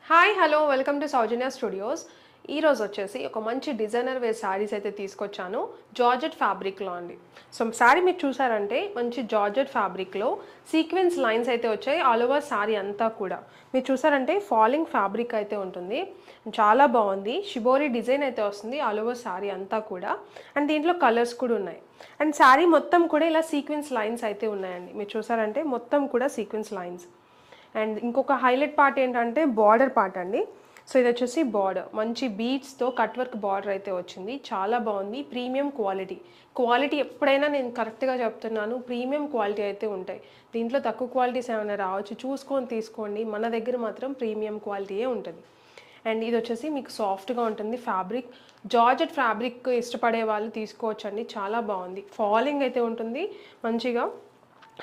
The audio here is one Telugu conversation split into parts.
Hi hello welcome to Soujanya studios. ఈరోజు వచ్చేసి ఒక మంచి డిజైనర్ వేర్ శారీస్ అయితే తీసుకొచ్చాను జార్జెట్ ఫ్యాబ్రిక్లో అండి. సో శారీ మీరు చూసారంటే మంచి జార్జెట్ ఫ్యాబ్రిక్లో సీక్వెన్స్ లైన్స్ అయితే వచ్చాయి ఆల్ ఓవర్ శారీ అంతా కూడా. మీరు చూసారంటే ఫాలింగ్ ఫ్యాబ్రిక్ అయితే ఉంటుంది, చాలా బాగుంది. షిబోరి డిజైన్ అయితే వస్తుంది ఆల్ ఓవర్ శారీ అంతా కూడా. అండ్ దీంట్లో కలర్స్ కూడా ఉన్నాయి. అండ్ శారీ మొత్తం కూడా ఇలా సీక్వెన్స్ లైన్స్ అయితే ఉన్నాయండి. మీరు చూసారంటే మొత్తం కూడా సీక్వెన్స్ లైన్స్. అండ్ ఇంకొక హైలైట్ పార్ట్ ఏంటంటే బార్డర్ పార్ట్ అండి. సో ఇది వచ్చేసి బార్డర్ మంచి బీడ్స్తో కట్ వర్క్ బార్డర్ అయితే వచ్చింది, చాలా బాగుంది. ప్రీమియం క్వాలిటీ ఎప్పుడైనా నేను కరెక్ట్గా చెప్తున్నాను, ప్రీమియం క్వాలిటీ అయితే ఉంటాయి. దీంట్లో తక్కువ క్వాలిటీస్ ఏమైనా రావచ్చు, చూసుకొని తీసుకోండి. మన దగ్గర మాత్రం ప్రీమియం క్వాలిటీయే ఉంటుంది. అండ్ ఇది వచ్చేసి మీకు సాఫ్ట్గా ఉంటుంది ఫ్యాబ్రిక్. జార్జెట్ ఫ్యాబ్రిక్ ఇష్టపడే వాళ్ళు తీసుకోవచ్చండి, చాలా బాగుంది. ఫాలింగ్ అయితే ఉంటుంది మంచిగా.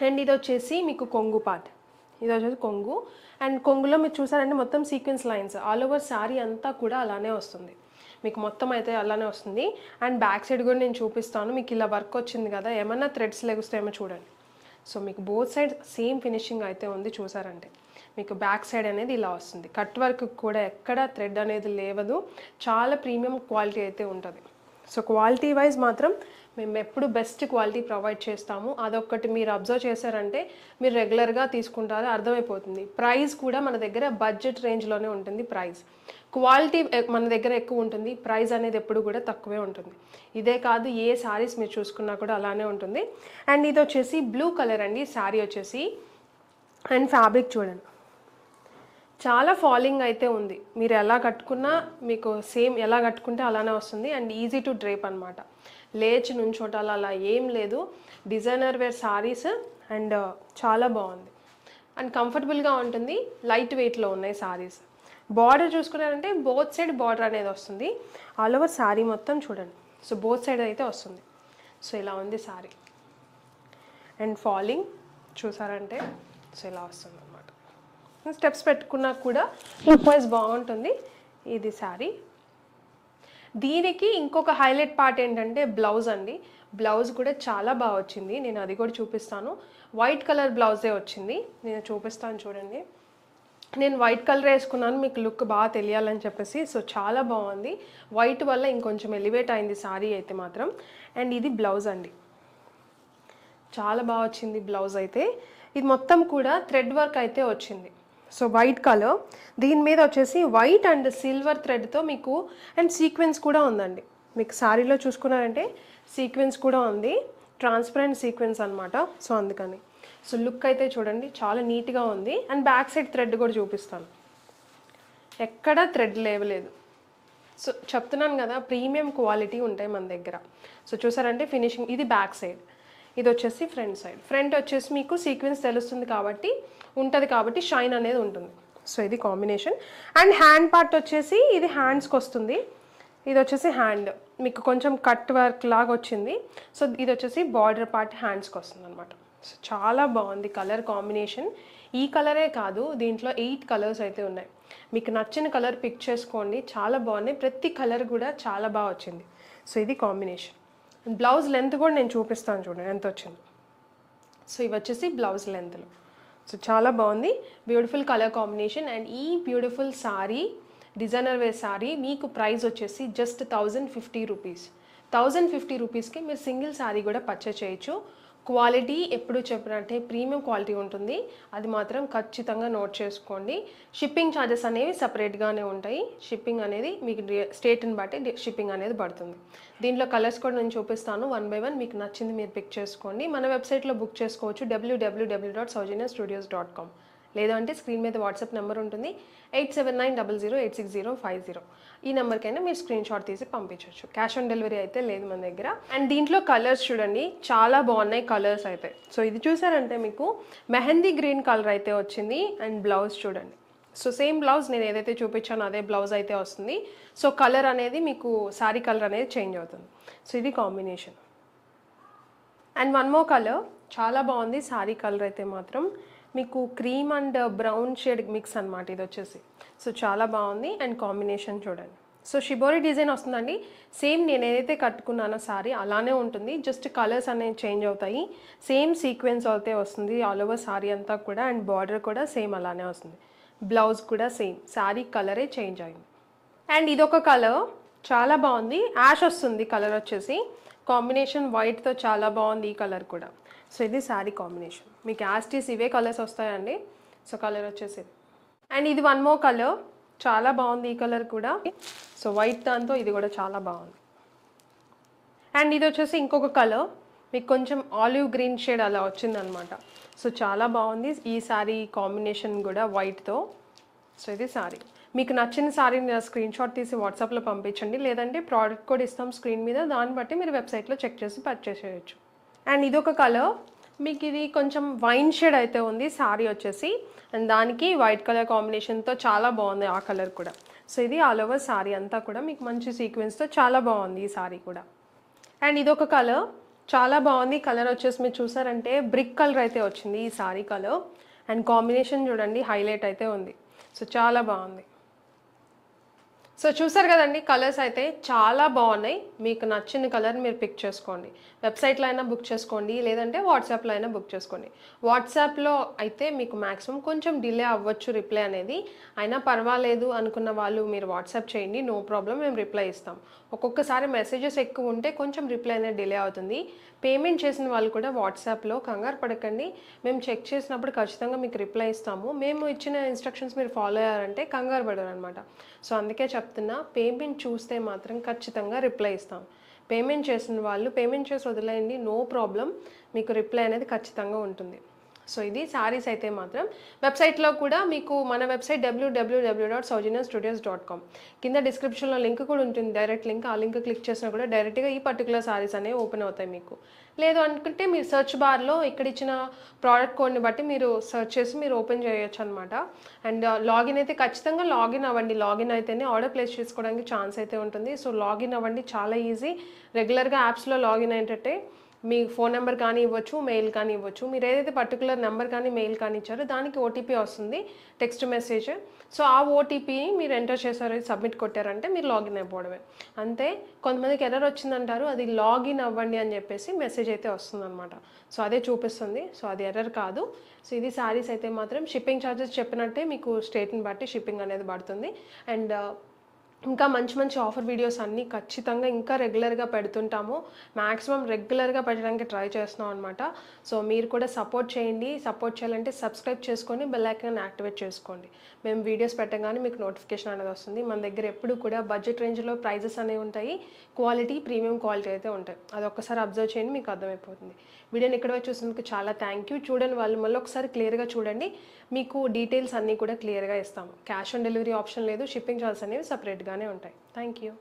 అండ్ ఇది వచ్చేసి మీకు కొంగు పార్ట్, ఇది వచ్చేసి కొంగు. అండ్ కొంగులో మీరు చూసారంటే మొత్తం sequence lines all over sari అంతా కూడా అలానే వస్తుంది, మీకు మొత్తం అయితే అలానే వస్తుంది. అండ్ బ్యాక్ సైడ్ కూడా నేను చూపిస్తాను. మీకు ఇలా వర్క్ వచ్చింది కదా, ఏమన్నా థ్రెడ్స్ లెగుస్తాయేమో చూడండి. సో మీకు బోత్ సైడ్ సేమ్ ఫినిషింగ్ అయితే ఉంది. చూసారంటే మీకు బ్యాక్ సైడ్ అనేది ఇలా వస్తుంది. కట్ వర్క్ కూడా ఎక్కడ థ్రెడ్ అనేది లేవదు, చాలా ప్రీమియం క్వాలిటీ అయితే ఉంటుంది. సో క్వాలిటీ వైజ్ మాత్రం మేము ఎప్పుడు బెస్ట్ క్వాలిటీ ప్రొవైడ్ చేస్తాము. అదొక్కటి మీరు అబ్జర్వ్ చేశారంటే మీరు రెగ్యులర్గా తీసుకుంటారో అర్థమైపోతుంది. ప్రైస్ కూడా మన దగ్గర బడ్జెట్ రేంజ్లోనే ఉంటుంది. క్వాలిటీ మన దగ్గర ఎక్కువ ఉంటుంది, ప్రైస్ అనేది ఎప్పుడు కూడా తక్కువే ఉంటుంది. ఇదే కాదు, ఏ శారీస్ మీరు చూసుకున్నా కూడా అలానే ఉంటుంది. అండ్ ఇది వచ్చేసి బ్లూ కలర్ అండి శారీ వచ్చేసి. అండ్ ఫ్యాబ్రిక్ చూడండి, చాలా ఫాలింగ్ అయితే ఉంది. మీరు ఎలా కట్టుకున్నా మీకు సేమ్ ఎలా కట్టుకుంటే అలానే వస్తుంది. అండ్ ఈజీ టు డ్రేప్ అనమాట, లేచి నుంచోటాలు అలా ఏం లేదు. డిజైనర్ వేర్ శారీస్ అండ్ చాలా బాగుంది అండ్ కంఫర్టబుల్గా ఉంటుంది. లైట్ వెయిట్లో ఉన్నాయి శారీస్. బార్డర్ చూసుకున్నారంటే బోత్ సైడ్ బార్డర్ అనేది వస్తుంది ఆల్ ఓవర్ శారీ మొత్తం చూడండి. సో బోత్ సైడ్ అయితే వస్తుంది. సో ఇలా ఉంది శారీ. అండ్ ఫాలింగ్ చూసారంటే సో ఇలా వస్తుంది అనమాట. స్టెప్స్ పెట్టుకున్నా కూడా లుక్ వైజ్ బాగుంటుంది ఇది శారీ. దీనికి ఇంకొక హైలైట్ పార్ట్ ఏంటంటే బ్లౌజ్ అండి. బ్లౌజ్ కూడా చాలా బాగా వచ్చింది, నేను అది కూడా చూపిస్తాను. వైట్ కలర్ బ్లౌజే వచ్చింది, నేను చూపిస్తాను చూడండి. నేను వైట్ కలర్ వేసుకున్నాను మీకు లుక్ బాగా తెలియాలని చెప్పేసి. సో చాలా బాగుంది, వైట్ వల్ల ఇంకొంచెం ఎలివేట్ అయింది శారీ అయితే మాత్రం. అండ్ ఇది బ్లౌజ్ అండి, చాలా బాగా వచ్చింది బ్లౌజ్ అయితే. ఇది మొత్తం కూడా థ్రెడ్ వర్క్ అయితే వచ్చింది. సో వైట్ కలర్, దీని మీద వచ్చేసి వైట్ అండ్ సిల్వర్ థ్రెడ్తో మీకు అండ్ సీక్వెన్స్ కూడా ఉందండి. మీకు శారీలో చూసుకున్నారంటే సీక్వెన్స్ కూడా ఉంది, ట్రాన్స్పరెంట్ సీక్వెన్స్ అనమాట. సో అందుకని సో లుక్ అయితే చూడండి చాలా నీట్గా ఉంది. అండ్ బ్యాక్ సైడ్ థ్రెడ్ కూడా చూపిస్తాను, ఎక్కడ థ్రెడ్ లేవలేదు. సో చెప్తున్నాను కదా, ప్రీమియం క్వాలిటీ ఉంటాయి మన దగ్గర. సో చూసారంటే ఫినిషింగ్, ఇది బ్యాక్ సైడ్, ఇది వచ్చేసి ఫ్రంట్ సైడ్. ఫ్రంట్ వచ్చేసి మీకు సీక్వెన్స్ తెలుస్తుంది కాబట్టి ఉంటుంది, కాబట్టి షైన్ అనేది ఉంటుంది. సో ఇది కాంబినేషన్. అండ్ హ్యాండ్ పార్ట్ వచ్చేసి ఇది హ్యాండ్స్కి వస్తుంది, ఇది వచ్చేసి హ్యాండ్ మీకు కొంచెం కట్ వర్క్ లాగా వచ్చింది. సో ఇది వచ్చేసి బార్డర్ పార్ట్ హ్యాండ్స్కి వస్తుంది అనమాట. సో చాలా బాగుంది కలర్ కాంబినేషన్. ఈ కలరే కాదు, దీంట్లో 8 కలర్స్ అయితే ఉన్నాయి. మీకు నచ్చిన కలర్ పిక్ చేసుకోండి, చాలా బాగున్నాయి. ప్రతి కలర్ కూడా చాలా బాగా వచ్చింది. సో ఇది కాంబినేషన్. బ్లౌజ్ లెంత్ కూడా నేను చూపిస్తాను చూడండి ఎంత వచ్చింది. సో ఇవి వచ్చేసి బ్లౌజ్ లెంత్లో. సో చాలా బాగుంది, బ్యూటిఫుల్ కలర్ కాంబినేషన్. అండ్ ఈ beautiful sari designer wear sari మీకు ప్రైస్ వచ్చేసి జస్ట్ 1050 రూపీస్. 1050 రూపీస్కి మీరు సింగిల్ శారీ కూడా పర్చేస్ చేయొచ్చు. క్వాలిటీ ఎప్పుడు చెప్పినట్టే ప్రీమియం క్వాలిటీ ఉంటుంది, అది మాత్రం ఖచ్చితంగా నోట్ చేసుకోండి. షిప్పింగ్ ఛార్జెస్ అనేవి సపరేట్గానే ఉంటాయి. షిప్పింగ్ అనేది మీకు స్టేట్ని బట్టి షిప్పింగ్ అనేది పడుతుంది. దీంట్లో కలర్స్ కూడా నేను చూపిస్తాను 1 by 1. మీకు నచ్చింది మీరు పిక్ చేసుకోండి. మన వెబ్సైట్లో బుక్ చేసుకోవచ్చు www.saujanya-studios.com. లేదంటే స్క్రీన్ మీద వాట్సాప్ నెంబర్ ఉంటుంది 8790086050. ఈ నెంబర్కైనా మీరు స్క్రీన్ షాట్ తీసి పంపించవచ్చు. క్యాష్ ఆన్ డెలివరీ అయితే లేదు మన దగ్గర. అండ్ దీంట్లో కలర్స్ చూడండి చాలా బాగున్నాయి కలర్స్ అయితే. సో ఇది చూసారంటే మీకు మెహందీ గ్రీన్ కలర్ అయితే వచ్చింది. అండ్ బ్లౌజ్ చూడండి, సో సేమ్ బ్లౌజ్ నేను ఏదైతే చూపించానో అదే బ్లౌజ్ అయితే వస్తుంది. సో కలర్ అనేది మీకు శారీ కలర్ అనేది చేంజ్ అవుతుంది. సో ఇది combination. And one more colour చాలా బాగుంది శారీ కలర్ అయితే మాత్రం, మీకు cream and brown shade mix అనమాట ఇది వచ్చేసి. సో చాలా బాగుంది. అండ్ కాంబినేషన్ చూడండి, సో షిబోరి డిజైన్ వస్తుందండి. సేమ్ నేను ఏదైతే కట్టుకున్నానో శారీ అలానే ఉంటుంది, జస్ట్ కలర్స్ అనేవి చేంజ్ అవుతాయి. సేమ్ సీక్వెన్స్ అయితే వస్తుంది ఆల్ ఓవర్ శారీ అంతా కూడా. అండ్ బార్డర్ కూడా సేమ్ అలానే వస్తుంది. బ్లౌజ్ కూడా సేమ్, శారీ కలరే చేంజ్ అయింది. అండ్ ఇదొక కలర్ చాలా బాగుంది, యాష్ వస్తుంది కలర్ వచ్చేసి, కాంబినేషన్ వైట్తో చాలా బాగుంది ఈ కలర్ కూడా. సో ఇది శారీ కాంబినేషన్, మీకు యాస్టీస్ ఇవే కలర్స్ వస్తాయండి. సో కలర్ వచ్చేసి అండ్ ఇది వన్ మోర్ కలర్, చాలా బాగుంది ఈ కలర్ కూడా. సో వైట్ దాంతో ఇది కూడా చాలా బాగుంది. అండ్ ఇది వచ్చేసి ఇంకొక కలర్, మీకు కొంచెం ఆలివ్ గ్రీన్ షేడ్ అలా వచ్చిందనమాట. సో చాలా బాగుంది ఈ శారీ కాంబినేషన్ కూడా వైట్తో. సో ఇది శారీ, మీకు నచ్చిన శారీని స్క్రీన్ షాట్ తీసి వాట్సాప్లో పంపించండి, లేదంటే ప్రోడక్ట్ కోడ్ ఇస్తాం స్క్రీన్ మీద, దాన్ని బట్టి మీరు వెబ్సైట్లో చెక్ చేసి పర్చేస్ చేయొచ్చు. అండ్ ఇదొక కలర్, మీకు ఇది కొంచెం వైన్ షేడ్ అయితే ఉంది శారీ వచ్చేసి, అండ్ దానికి వైట్ కలర్ కాంబినేషన్తో చాలా బాగుంది ఆ కలర్ కూడా. సో ఇది ఆల్ ఓవర్ శారీ అంతా కూడా మీకు మంచి సీక్వెన్స్తో చాలా బాగుంది ఈ శారీ కూడా. అండ్ ఇదొక కలర్ చాలా బాగుంది, కలర్ వచ్చేసి మీరు చూసారంటే బ్రిక్ కలర్ అయితే వచ్చింది ఈ శారీ కలర్. అండ్ కాంబినేషన్ చూడండి హైలైట్ అయితే ఉంది. సో చాలా బాగుంది. సో చూసారు కదండి, కలర్స్ అయితే చాలా బాగున్నాయి. మీకు నచ్చిన కలర్ మీరు పిక్ చేసుకోండి, వెబ్సైట్లో అయినా బుక్ చేసుకోండి, లేదంటే వాట్సాప్లో అయినా బుక్ చేసుకోండి. వాట్సాప్లో అయితే మీకు మ్యాక్సిమం కొంచెం డిలే అవ్వచ్చు రిప్లై అనేది, అయినా పర్వాలేదు అనుకున్న వాళ్ళు మీరు వాట్సాప్ చేయండి, నో ప్రాబ్లం, మేము రిప్లై ఇస్తాం. ఒక్కొక్కసారి మెసేజెస్ ఎక్కువ ఉంటే కొంచెం రిప్లై అనేది డిలే అవుతుంది. పేమెంట్ చేసిన వాళ్ళు కూడా వాట్సాప్లో కంగారు పడకండి, మేము చెక్ చేసినప్పుడు ఖచ్చితంగా మీకు రిప్లై ఇస్తాము. మేము ఇచ్చిన ఇన్స్ట్రక్షన్స్ మీరు ఫాలో అయ్యారంటే కంగారు పడరు అనమాట. సో అందుకే చెప్తున్నా, పేమెంట్ చూస్తే మాత్రం ఖచ్చితంగా రిప్లై ఇస్తాం. పేమెంట్ చేసిన వాళ్ళు పేమెంట్ చేసి వదిలేయండి, నో ప్రాబ్లం, మీకు రిప్లై అనేది ఖచ్చితంగా ఉంటుంది. సో ఇది శారీస్ అయితే మాత్రం వెబ్సైట్లో కూడా మీకు మన వెబ్సైట్ www.saujanya-studios.com, కింద డిస్క్రిప్షన్లో లింక్ కూడా ఉంటుంది, డైరెక్ట్ లింక్. ఆ లింక్ క్లిక్ చేసినా కూడా డైరెక్ట్గా ఈ పర్టికులర్ శారీస్ అనేవి ఓపెన్ అవుతాయి మీకు. లేదు అనుకుంటే మీరు సెర్చ్ బార్లో ఇక్కడ ఇచ్చిన ప్రోడక్ట్ కోడ్ని బట్టి మీరు సెర్చ్ చేసి మీరు ఓపెన్ చేయొచ్చు అనమాట. అండ్ లాగిన్ అయితే ఖచ్చితంగా లాగిన్ అవ్వండి, లాగిన్ అయితేనే ఆర్డర్ ప్లేస్ చేసుకోవడానికి ఛాన్స్ అయితే ఉంటుంది. సో లాగిన్ అవ్వండి, చాలా ఈజీ. రెగ్యులర్గా యాప్స్లో లాగిన్ ఏంటంటే మీ ఫోన్ నెంబర్ కానీ ఇవ్వచ్చు, మెయిల్ కానీ ఇవ్వచ్చు. మీరు ఏదైతే పర్టికులర్ నెంబర్ కానీ మెయిల్ కానీ ఇచ్చారో దానికి ఓటీపీ వస్తుంది, టెక్స్ట్ మెసేజ్. సో ఆ ఓటీపీని మీరు ఎంటర్ చేశారు, సబ్మిట్ కొట్టారంటే మీరు లాగిన్ అయిపోవడమే అంతే. కొంతమందికి ఎర్రర్ వచ్చిందంటారు, అది లాగిన్ అవ్వండి అని చెప్పేసి మెసేజ్ అయితే వస్తుంది అనమాట. సో అదే చూపిస్తుంది, సో అది ఎర్రర్ కాదు. సో ఇది శారీస్ అయితే మాత్రం షిప్పింగ్ ఛార్జెస్ చెప్పినట్టే మీకు స్టేట్ని బట్టి షిప్పింగ్ అనేది పడుతుంది. అండ్ ఇంకా మంచి మంచి ఆఫర్ వీడియోస్ అన్నీ ఖచ్చితంగా ఇంకా రెగ్యులర్గా పెడుతుంటాము, మ్యాక్సిమం రెగ్యులర్గా పెట్టడానికి ట్రై చేస్తున్నాం అనమాట. సో మీరు కూడా సపోర్ట్ చేయండి, సపోర్ట్ చేయాలంటే సబ్స్క్రైబ్ చేసుకొని బెల్ ఐకాన్ యాక్టివేట్ చేసుకోండి. మేము వీడియోస్ పెట్టగానే మీకు నోటిఫికేషన్ అనేది వస్తుంది. మన దగ్గర ఎప్పుడు కూడా బడ్జెట్ రేంజ్లో ప్రైజెస్ అనేవి ఉంటాయి, క్వాలిటీ ప్రీమియం క్వాలిటీ అయితే ఉంటాయి. అది ఒక్కసారి అబ్జర్వ్ చేయండి, మీకు అర్థమైపోతుంది. వీడియోని ఇక్కడ చూసినందుకు చాలా థ్యాంక్ యూ. చూడండి వాళ్ళు మళ్ళీ ఒకసారి క్లియర్గా చూడండి, మీకు డీటెయిల్స్ అన్నీ కూడా క్లియర్గా ఇస్తాము. క్యాష్ ఆన్ డెలివరీ ఆప్షన్ లేదు, షిప్పింగ్ చార్జెస్ అనేవి సపరేట్గానే ఉంటాయి. Thank you.